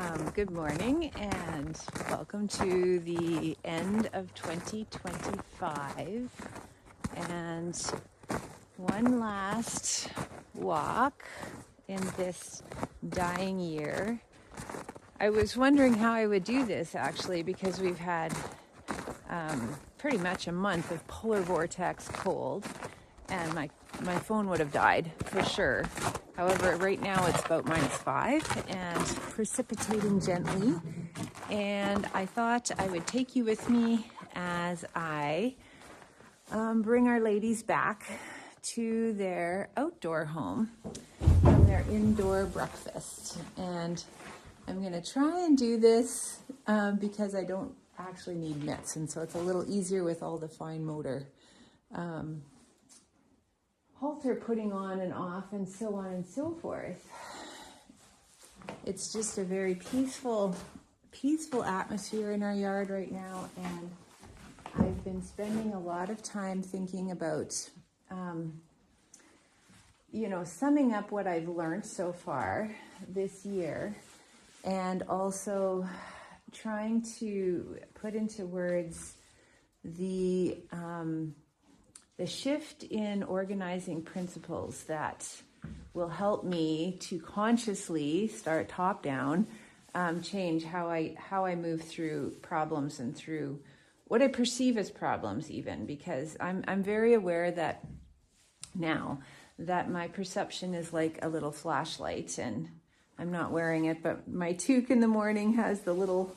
Good morning and welcome to the end of 2025 and one last walk in this dying year. I was wondering how I would do this actually because we've had pretty much a month of polar vortex cold and my phone would have died for sure. However, right now it's about -5 and precipitating gently. And I thought I would take you with me as I bring our ladies back to their outdoor home from their indoor breakfast. And I'm going to try and do this because I don't actually need mitts. And so it's a little easier with all the fine motor halter putting on and off and so on and so forth. It's just a very peaceful atmosphere in our yard right now, and I've been spending a lot of time thinking about summing up what I've learned so far this year, and also trying to put into words the shift in organizing principles that will help me to consciously start top down, change how I move through problems and through what I perceive as problems even, because I'm very aware that now that my perception is like a little flashlight, and I'm not wearing it, but my toque in the morning has the little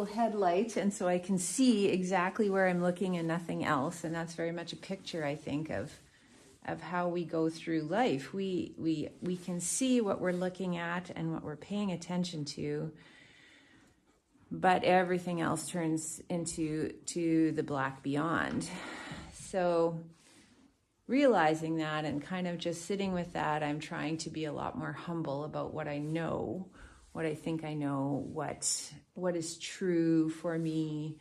headlight, and so I can see exactly where I'm looking and nothing else. And that's very much a picture, I think, of how we go through life. We can see what we're looking at and what we're paying attention to, but everything else turns into the black beyond. So realizing that and kind of just sitting with that, I'm trying to be a lot more humble about what I know, what I think I know, what is true for me,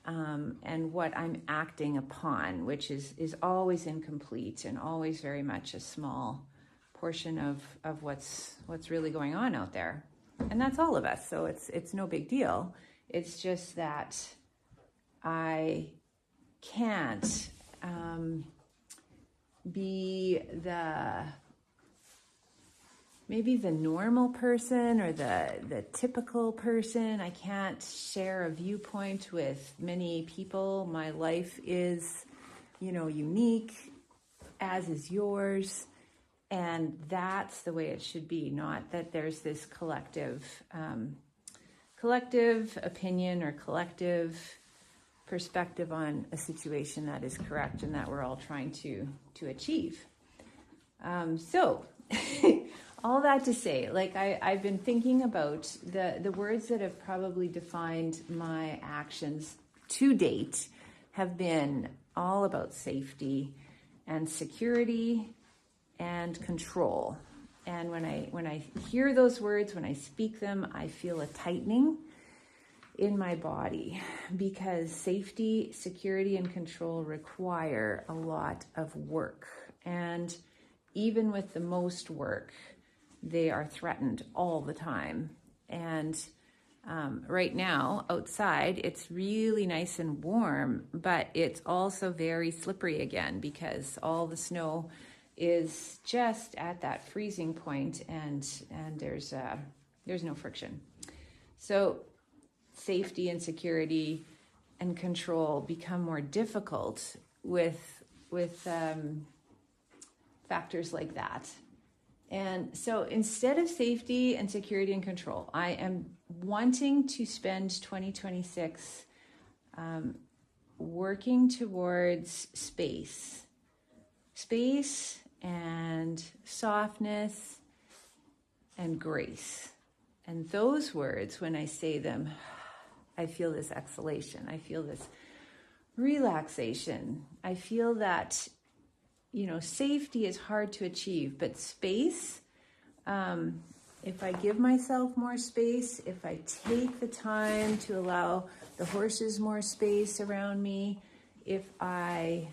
and what I'm acting upon, which is always incomplete and always very much a small portion of what's really going on out there. And that's all of us, so it's no big deal. It's just that I can't be maybe the normal person or the typical person. I can't share a viewpoint with many people. My life is, unique, as is yours. And that's the way it should be, not that there's this collective opinion or collective perspective on a situation that is correct and that we're all trying to achieve. So all that to say, like I've been thinking about the words that have probably defined my actions to date have been all about safety and security and control. And when I hear those words, when I speak them, I feel a tightening in my body, because safety, security, and control require a lot of work. And even with the most work, they are threatened all the time. And right now, outside, it's really nice and warm, but it's also very slippery again because all the snow is just at that freezing point, and there's no friction. So safety and security and control become more difficult with factors like that. And so instead of safety and security and control, I am wanting to spend 2026 working towards space and softness and grace. And those words, when I say them, I feel this exhalation. I feel this relaxation. I feel that safety is hard to achieve, but space, if I give myself more space, if I take the time to allow the horses more space around me, if I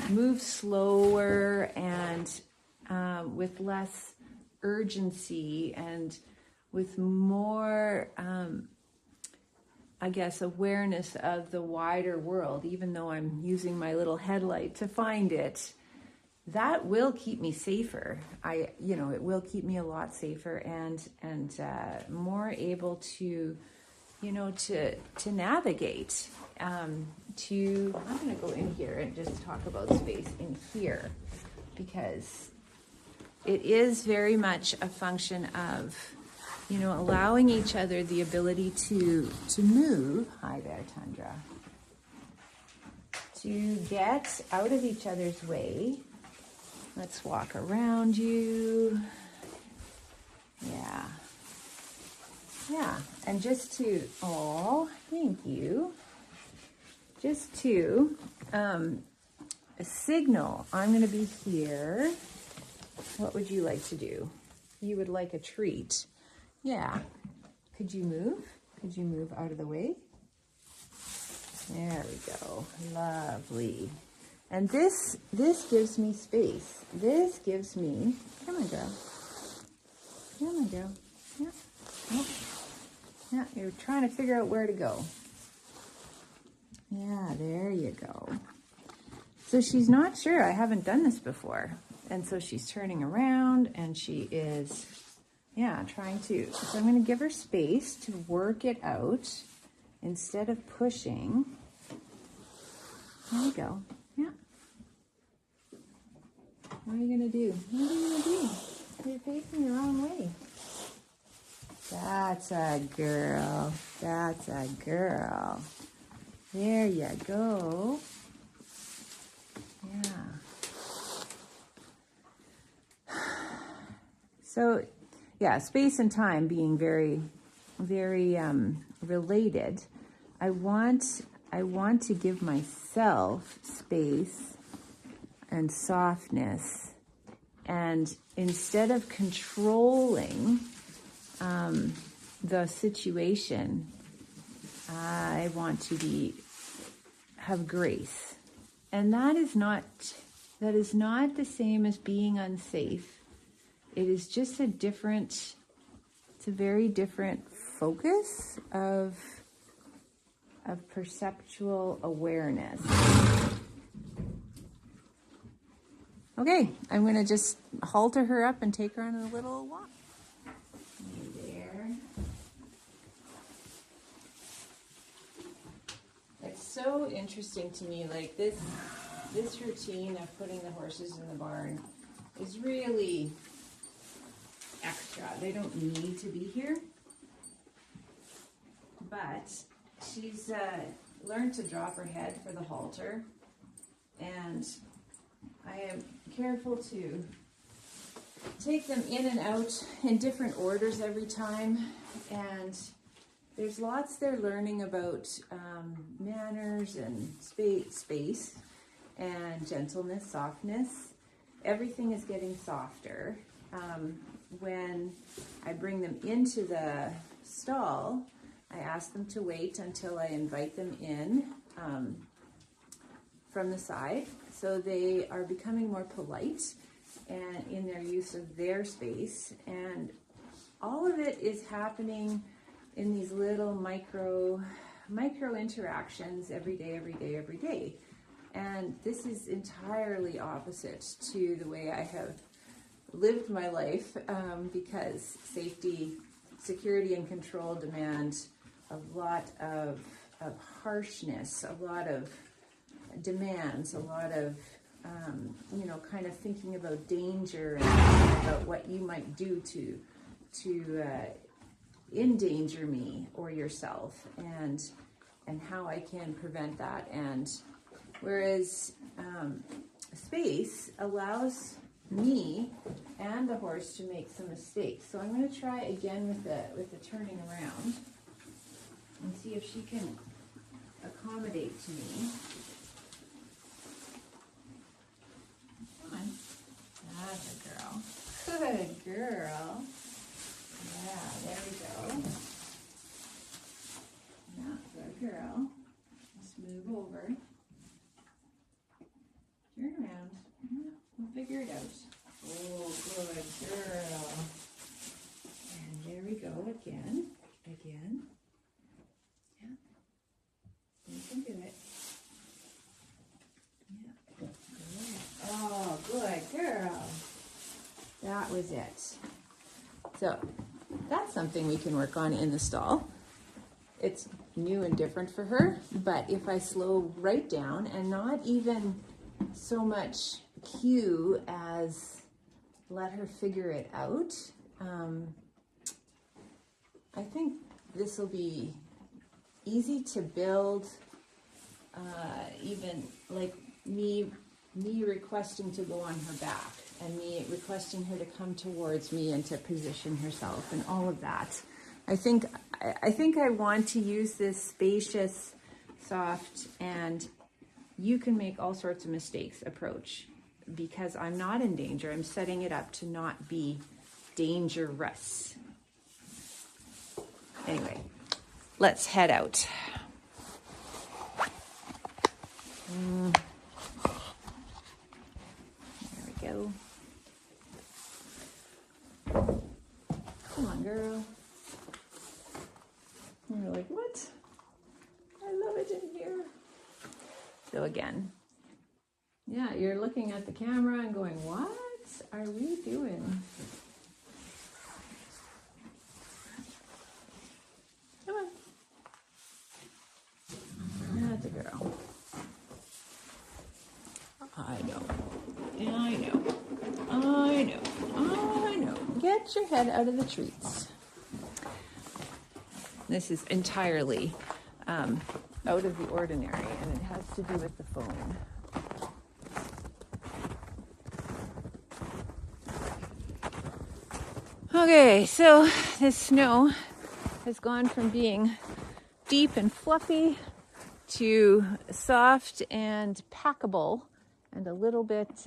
move slower and with less urgency and with more, I guess, awareness of the wider world, even though I'm using my little headlight to find it, that will keep me safer. It will keep me a lot safer and more able to, to navigate. I'm going to go in here and just talk about space in here, because it is very much a function of, allowing each other the ability to move. Hi there, Tundra. To get out of each other's way. Let's walk around you. Yeah. Yeah. And just to, thank you. Just to signal, I'm going to be here. What would you like to do? You would like a treat. Yeah. Could you move? Could you move out of the way? There we go. Lovely. And this gives me space. This gives me, come on, girl. Come on, girl. Yeah. Oh. Yeah, you're trying to figure out where to go. Yeah, there you go. So she's not sure. I haven't done this before. And so she's turning around and she is, trying to. So I'm going to give her space to work it out instead of pushing. There you go. Yeah. What are you going to do? What are you going to do? You're facing the wrong way. That's a girl. That's a girl. There you go. Yeah. So, space and time being very, very related. I want to give myself space and softness, and instead of controlling the situation, I want to have grace. And that is not the same as being unsafe. It is just it's a very different focus of perceptual awareness. Okay, I'm going to just halter her up and take her on a little walk. There. It's so interesting to me, like this routine of putting the horses in the barn is really extra. They don't need to be here, but she's learned to drop her head for the halter, and I am careful to take them in and out in different orders every time, and there's lots they're learning about manners and space and gentleness, softness. Everything is getting softer. When I bring them into the stall, I ask them to wait until I invite them in from the side. So they are becoming more polite and in their use of their space. And all of it is happening in these little micro interactions every day. And this is entirely opposite to the way I have lived my life, because safety, security, and control demand a lot of harshness, a lot of demands, a lot of kind of thinking about danger and about what you might do to endanger me or yourself, and how I can prevent that. And whereas space allows me and the horse to make some mistakes. So I'm going to try again with the turning around and see if she can accommodate to me. Come on. That's a girl. Good girl. Yeah, there we go. Yeah, good girl. Just move over. Turn around. Yeah, we'll figure it out. Oh, good girl. And there we go is it. So that's something we can work on in the stall. It's new and different for her, but if I slow right down and not even so much cue as let her figure it out, I think this will be easy to build, even like me requesting to go on her back and me requesting her to come towards me and to position herself and all of that. I think I want to use this spacious, soft, and you can make all sorts of mistakes approach because I'm not in danger. I'm setting it up to not be dangerous. Anyway, let's head out. There we go. Come on, girl. And you're like, what? I love it in here. So again, yeah, you're looking at the camera and going, what are we doing? Come on. That's a girl. I know. I know. I know. I know. Get your head out of the treats. This is entirely out of the ordinary, and it has to do with the phone. Okay, so this snow has gone from being deep and fluffy to soft and packable and a little bit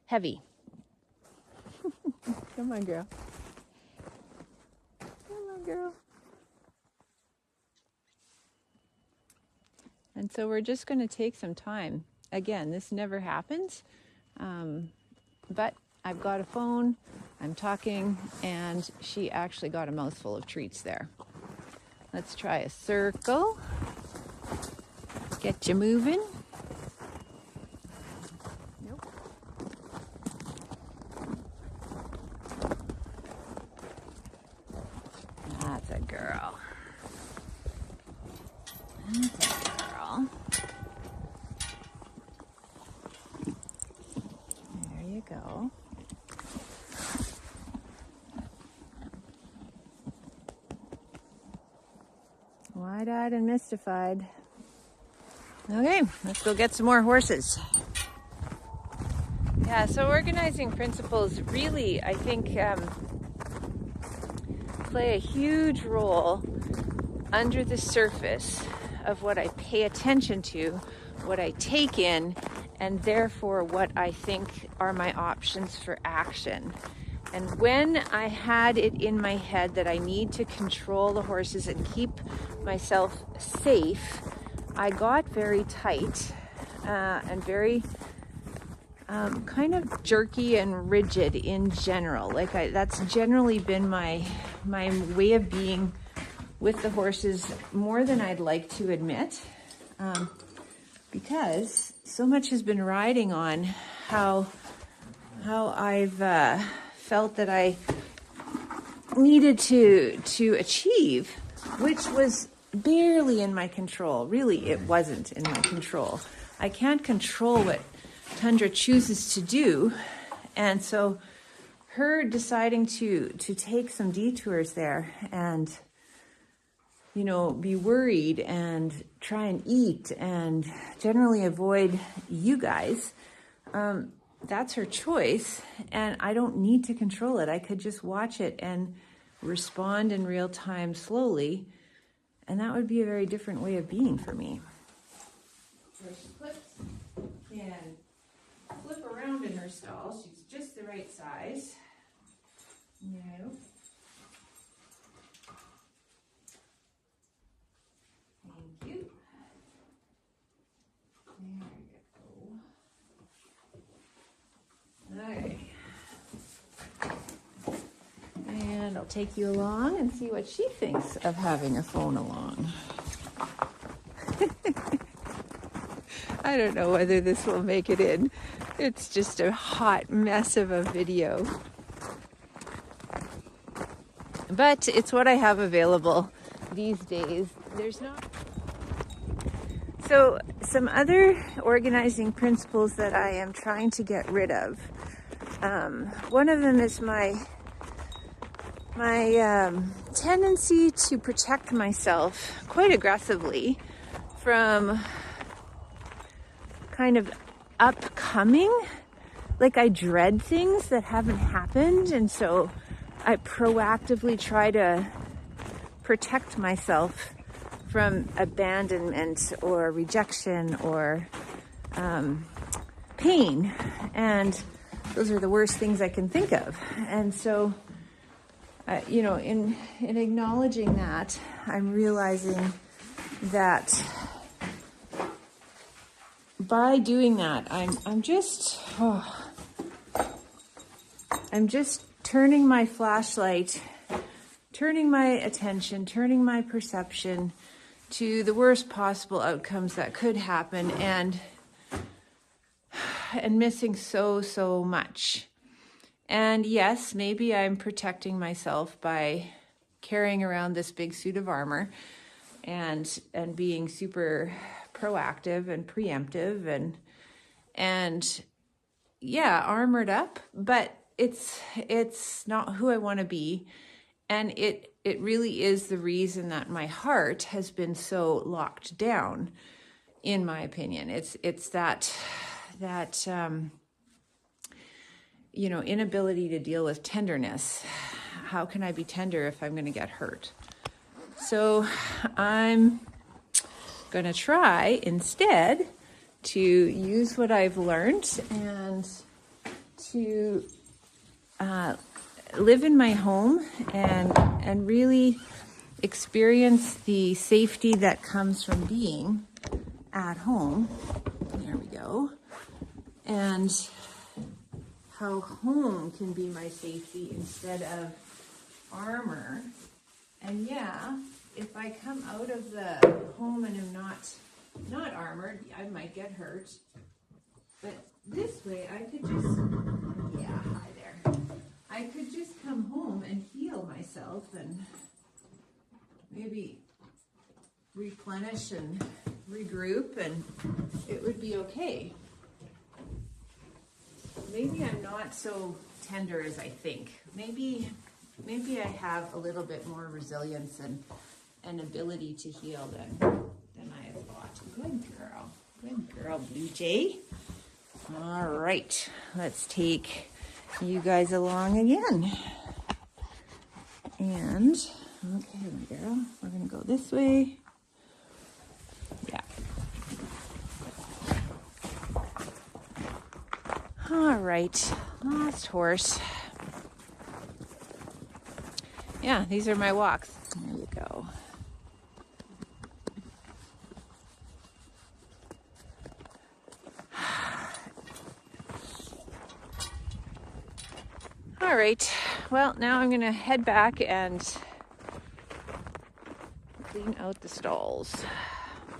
heavy. Come on, girl. Come on, girl. And so we're just going to take some time. Again, this never happens, but I've got a phone, I'm talking, and she actually got a mouthful of treats there. Let's try a circle. Get you moving. Nope. That's a girl. That's a girl. There you go. Wide-eyed and mystified. Okay, let's go get some more horses. Yeah, so organizing principles really, I think, play a huge role under the surface of what I pay attention to, what I take in, and therefore what I think are my options for action. And when I had it in my head that I need to control the horses and keep myself safe, I got very tight and very kind of jerky and rigid in general. That's generally been my way of being with the horses more than I'd like to admit, because so much has been riding on how I've felt that I needed to achieve, which was barely in my control. Really, it wasn't in my control. I can't control what Tundra chooses to do, and so her deciding to take some detours there and, you know, be worried and try and eat and generally avoid you guys, that's her choice, and I don't need to control it. I could just watch it and respond in real time slowly, and that would be a very different way of being for me. Where she can flip around in her stall. She's just the right size. No. Thank you. There you go. All right. And I'll take you along and see what she thinks of having a phone along. I don't know whether this will make it in. It's just a hot mess of a video. But it's what I have available these days. There's not. So some other organizing principles that I am trying to get rid of. One of them is my tendency to protect myself quite aggressively from kind of upcoming, like I dread things that haven't happened, and so I proactively try to protect myself from abandonment or rejection or pain, and those are the worst things I can think of. And so in acknowledging that, I'm realizing that by doing that, I'm just turning my flashlight, turning my attention, turning my perception to the worst possible outcomes that could happen, and missing so much. And yes, maybe I'm protecting myself by carrying around this big suit of armor and being super proactive and preemptive and armored up, but it's not who I want to be. And it really is the reason that my heart has been so locked down, in my opinion. It's that inability to deal with tenderness. How can I be tender if I'm going to get hurt? So I'm going to try instead to use what I've learned and to live in my home and really experience the safety that comes from being at home. There we go. And how home can be my safety instead of armor. And if I come out of the home and am not armored, I might get hurt. But this way I could just, hi there. I could just come home and heal myself and maybe replenish and regroup, and it would be okay. Maybe I'm not so tender as I think. Maybe I have a little bit more resilience and ability to heal than I have thought. Good girl, Blue Jay. All right, let's take you guys along again. And okay, my girl, we're gonna go this way. Yeah. All right, last horse. Yeah, these are my walks. There you go. All right, well, now I'm gonna head back and clean out the stalls.